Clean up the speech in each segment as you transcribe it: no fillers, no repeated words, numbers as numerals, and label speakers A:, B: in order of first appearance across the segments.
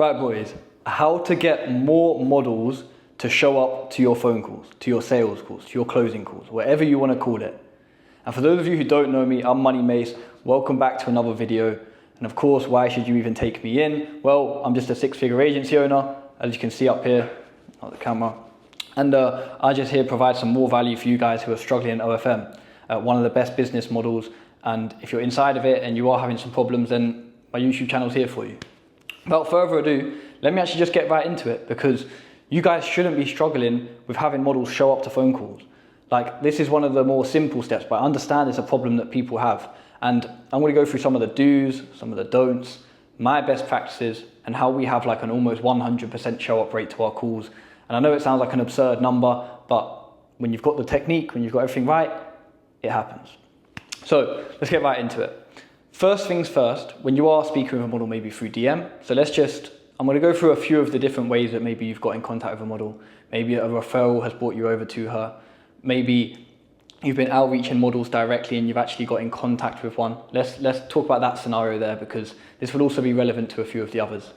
A: Right, boys, how to get more models to show up to your phone calls, to your sales calls, to your closing calls, whatever you want to call it. And for those of you who don't know me, I'm Money Mace. Welcome back to another video. And of course, why should you even take me in? Well, I'm just a six-figure agency owner, as you can see up here, not the camera. And I just here provide some more value for you guys who are struggling in OFM. One of the best business models. And if you're inside of it and you are having some problems, then my YouTube channel is here for you. Without further ado, let me actually just get right into it, because you guys shouldn't be struggling with having models show up to phone calls. Like, this is one of the more simple steps, but I understand it's a problem that people have. And I'm going to go through some of the do's, some of the don'ts, my best practices, and how we have like an almost 100% show up rate to our calls. And I know it sounds like an absurd number, but when you've got the technique, when you've got everything right, it happens. So let's get right into it. First things first, when you are speaking with a model, maybe through DM, so I'm going to go through a few of the different ways that maybe you've got in contact with a model. Maybe a referral has brought you over to her. Maybe you've been outreaching models directly and you've actually got in contact with one. Let's talk about that scenario there, because this will also be relevant to a few of the others.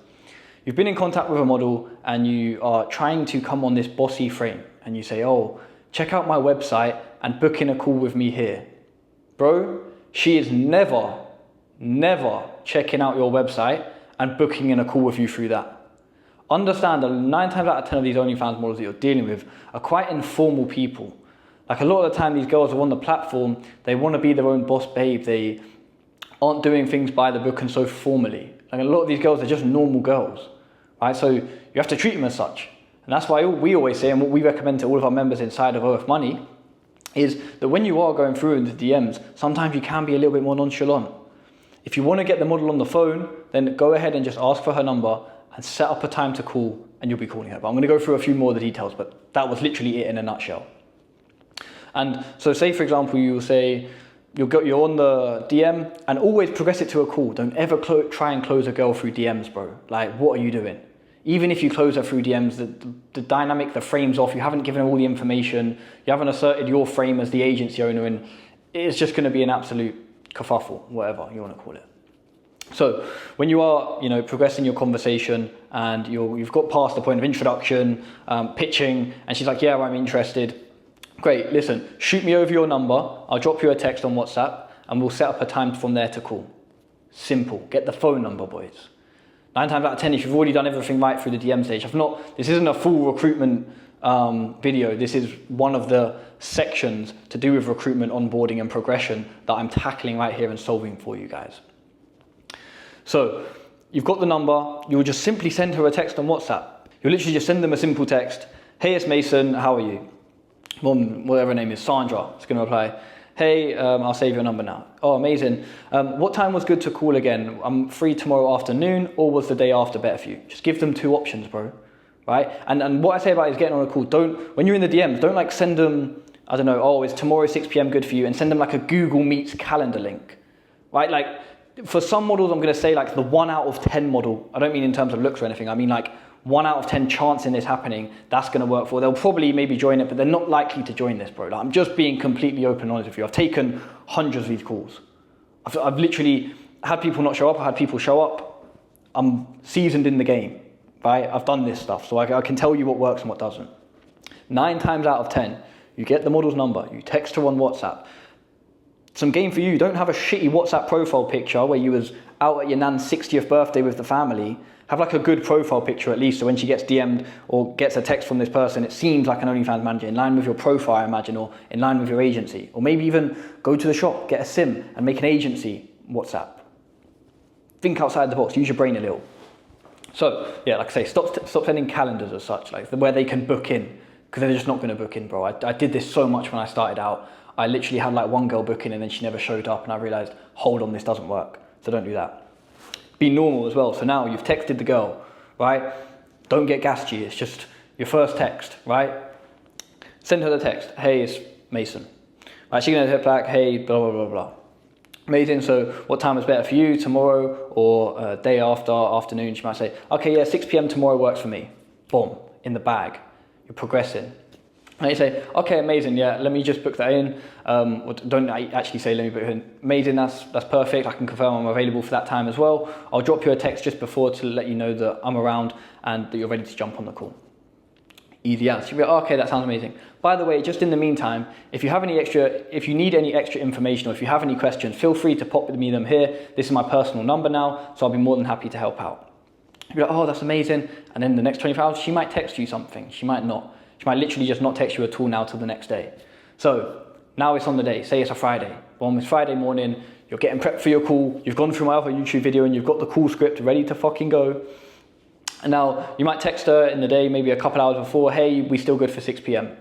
A: You've been in contact with a model and you are trying to come on this bossy frame and you say, oh, check out my website and book in a call with me here. Bro, she is never checking out your website and booking in a call with you through that. Understand that 9 times out of 10 of these OnlyFans models that you're dealing with are quite informal people. Like, a lot of the time these girls are on the platform, they want to be their own boss babe, they aren't doing things by the book and so formally. Like, a lot of these girls are just normal girls, right? So you have to treat them as such. And that's why we always say, and what we recommend to all of our members inside of OF Money, is that when you are going through in the DMs, sometimes you can be a little bit more nonchalant. If you want to get the model on the phone, then go ahead and just ask for her number and set up a time to call, and you'll be calling her. But I'm going to go through a few more of the details, but that was literally it in a nutshell. And so say, for example, you'll say, you're on the DM, and always progress it to a call. Don't ever try and close a girl through DMs, bro. Like, what are you doing? Even if you close her through DMs, the dynamic, the frame's off, you haven't given her all the information, you haven't asserted your frame as the agency owner, and it's just going to be an absolute kerfuffle, whatever you want to call it. So when you are, progressing your conversation and you've got past the point of introduction, pitching, and she's like, yeah, I'm interested. Great, listen, shoot me over your number. I'll drop you a text on WhatsApp and we'll set up a time from there to call. Simple. Get the phone number, boys. 9 times out of 10, if you've already done everything right through the DM stage, this isn't a full recruitment video. This is one of the sections to do with recruitment, onboarding, and progression that I'm tackling right here and solving for you guys. So you've got the number. You'll just simply send her a text on WhatsApp. You'll literally just send them a simple text. Hey, it's Mason. How are you? Whatever her name is, Sandra. It's going to reply. Hey, I'll save your number now. Oh, amazing. What time was good to call again? I'm free tomorrow afternoon, or was the day after better for you? Just give them 2 options, bro. Right? And what I say about is getting on a call. When you're in the DMs, don't like send them, I don't know, oh, is tomorrow 6 p.m. good for you? And send them like a Google Meets calendar link. Right? Like, for some models, I'm going to say like the 1 out of 10 model. I don't mean in terms of looks or anything. I mean like 1 out of 10 chance in this happening, that's going to work for. They'll probably maybe join it, but they're not likely to join this, bro. Like, I'm just being completely open and honest with you. I've taken hundreds of these calls. I've literally had people not show up. I had people show up. I'm seasoned in the game, right? I've done this stuff, so I can tell you what works and what doesn't. 9 times out of 10, you get the model's number, you text her on WhatsApp. Some game for you. Don't have a shitty WhatsApp profile picture where you was out at your nan's 60th birthday with the family. Have like a good profile picture at least, so when she gets DM'd or gets a text from this person, it seems like an OnlyFans manager, in line with your profile, I imagine, or in line with your agency. Or maybe even go to the shop, get a SIM, and make an agency WhatsApp. Think outside the box. Use your brain a little. So yeah, like I say, stop sending calendars as such, like where they can book in, because they're just not going to book in, bro. I did this so much when I started out. I literally had like one girl book in and then she never showed up, and I realized, hold on, this doesn't work. So don't do that. Be normal as well. So now you've texted the girl, right? Don't get gassy. It's just your first text, right? Send her the text. Hey, it's Mason. Right, she's going to hit back, hey, blah, blah, blah, blah. Amazing. So what time is better for you, tomorrow or day after, afternoon? She might say, okay, yeah, 6 p.m. tomorrow works for me. Boom, in the bag. You're progressing. And you say, okay, amazing, yeah, let me just book that in. Or don't actually say, let me book it in. Amazing, that's perfect. I can confirm I'm available for that time as well. I'll drop you a text just before to let you know that I'm around and that you're ready to jump on the call. Easy as. You'll be like, okay, that sounds amazing. By the way, just in the meantime, if you need any extra information or if you have any questions, feel free to pop me them here. This is my personal number now, so I'll be more than happy to help out. You'll be like, oh, that's amazing. And then the next 24 hours, she might text you something. She might not. She might literally just not text you at all now till the next day. So now it's on the day. Say it's a Friday. Boom, it's Friday morning. You're getting prepped for your call. You've gone through my other YouTube video and you've got the call script ready to fucking go. And now you might text her in the day, maybe a couple hours before, hey, we still good for 6 p.m.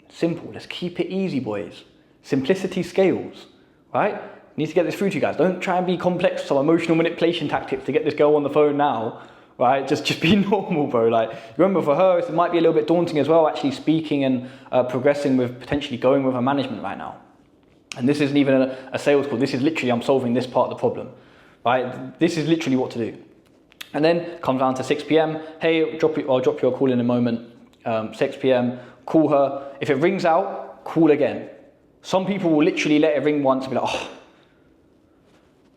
A: Simple. Let's keep it easy, boys. Simplicity scales, right? Need to get this through to you guys. Don't try and be complex, some emotional manipulation tactics to get this girl on the phone now, right? Just be normal, bro. Like, remember, for her, it might be a little bit daunting as well, actually speaking and progressing with potentially going with her management right now. And this isn't even a sales call. This is literally, I'm solving this part of the problem, right? This is literally what to do. And then comes down to 6 p.m. Hey, I'll drop you a call in a moment. 6 p.m. Call her. If it rings out, call again. Some people will literally let it ring once and be like, oh,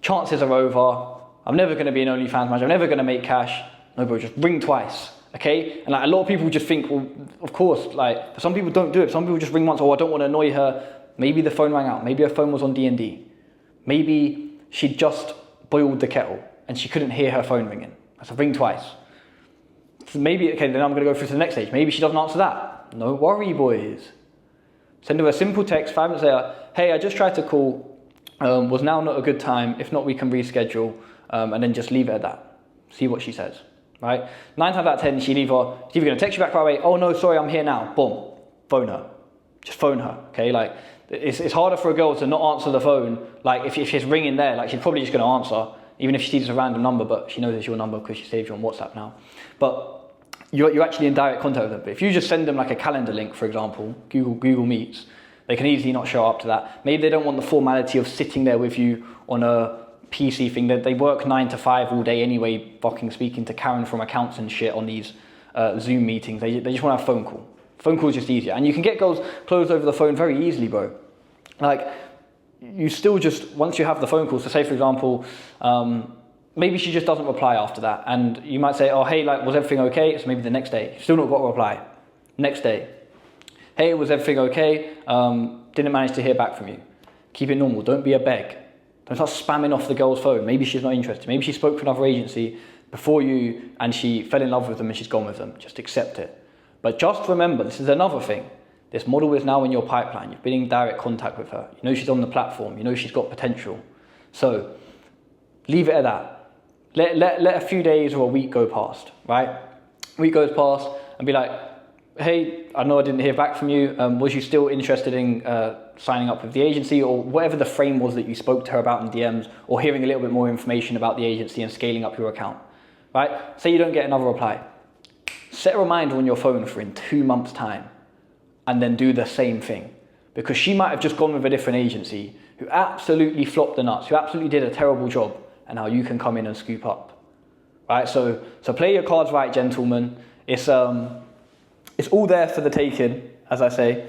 A: chances are over. I'm never going to be an OnlyFans manager. I'm never going to make cash. No, bro, just ring twice, okay? And like, a lot of people just think, well, of course, like, some people don't do it. Some people just ring once. Oh, I don't want to annoy her. Maybe the phone rang out. Maybe her phone was on D&D. Maybe she just boiled the kettle and she couldn't hear her phone ringing. So ring twice. So maybe, okay, then I'm going to go through to the next stage. Maybe she doesn't answer that. No worry, boys. Send her a simple text, 5 minutes later. Hey, I just tried to call. Was now not a good time? If not, we can reschedule. And then just leave it at that. See what she says, right? 9 times out of 10, she's either going to text you back right away. Oh no, sorry, I'm here now. Boom. Phone her. Just phone her, okay? Like, it's harder for a girl to not answer the phone. Like, if she's ringing there, like, she's probably just going to answer. Even if she sees a random number, but she knows it's your number because she saved you on WhatsApp now. But you're actually in direct contact with them. But if you just send them like a calendar link, for example, Google Meets, they can easily not show up to that. Maybe they don't want the formality of sitting there with you on a PC thing. They work 9 to 5 all day anyway, fucking speaking to Karen from accounts and shit on these Zoom meetings. They just want to have a phone call. Phone call is just easier. And you can get girls closed over the phone very easily, bro. Like, you still just, once you have the phone call, so say for example, maybe she just doesn't reply after that, and you might say, oh hey, like, was everything okay? So maybe the next day, still not got a reply. Next day, hey, was everything okay? Didn't manage to hear back from you. Keep it normal, don't be a beg. Don't start spamming off the girl's phone. Maybe she's not interested. Maybe she spoke to another agency before you and she fell in love with them and she's gone with them. Just accept it. But just remember, this is another thing. This model is now in your pipeline. You've been in direct contact with her. You know she's on the platform. You know she's got potential. So leave it at that. Let a few days or a week go past, right? A week goes past and be like, hey, I know I didn't hear back from you. Was you still interested in signing up with the agency, or whatever the frame was that you spoke to her about in DMs, or hearing a little bit more information about the agency and scaling up your account, right? Say you don't get another reply. Set a reminder on your phone for in 2 months' time. And then do the same thing. Because she might have just gone with a different agency who absolutely flopped the nuts, who absolutely did a terrible job, and now you can come in and scoop up. Right? So play your cards right, gentlemen. It's all there for the taking, as I say.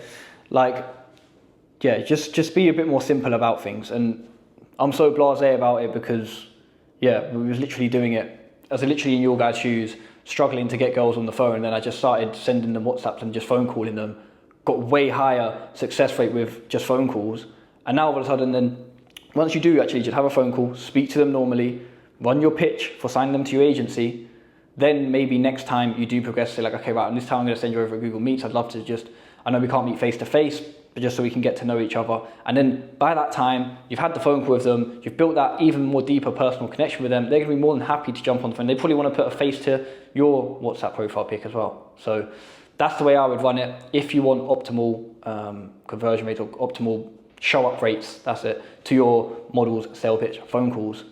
A: Like, yeah, just be a bit more simple about things. And I'm so blasé about it because, yeah, we was literally doing it. I was literally in your guys' shoes, struggling to get girls on the phone, and then I just started sending them WhatsApps and just phone calling them. Got way higher success rate with just phone calls, and now all of a sudden, then once you do actually just have a phone call, speak to them normally, run your pitch for signing them to your agency, then maybe next time you do progress, say like, okay, right, and this time I'm going to send you over a Google Meets. I'd love to just, I know we can't meet face to face, but just so we can get to know each other. And then by that time, you've had the phone call with them, you've built that even more deeper personal connection with them. They're going to be more than happy to jump on the phone. They probably want to put a face to your WhatsApp profile pic as well. So that's the way I would run it. If you want optimal conversion rate or optimal show up rates, that's it, to your model's sale pitch phone calls.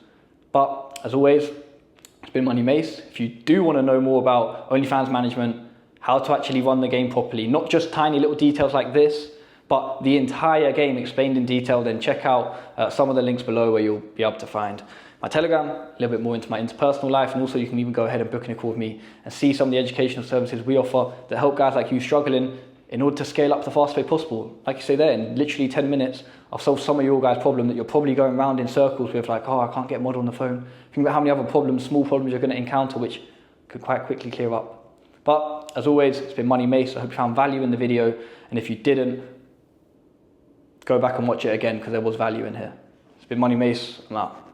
A: But as always, it's been Money Mace. If you do want to know more about OnlyFans management, how to actually run the game properly, not just tiny little details like this, but the entire game explained in detail, then check out some of the links below where you'll be able to find my Telegram, a little bit more into my interpersonal life, and also you can even go ahead and book in a call with me and see some of the educational services we offer that help guys like you struggling in order to scale up the fastest way possible. Like you say there, in literally 10 minutes, I've solved some of your guys' problem that you're probably going around in circles with, like, oh, I can't get a model on the phone. Think about how many other problems, small problems you're going to encounter, which could quite quickly clear up. But as always, it's been Money Mace. I hope you found value in the video. And if you didn't, go back and watch it again because there was value in here. It's been Money Mace. I'm out.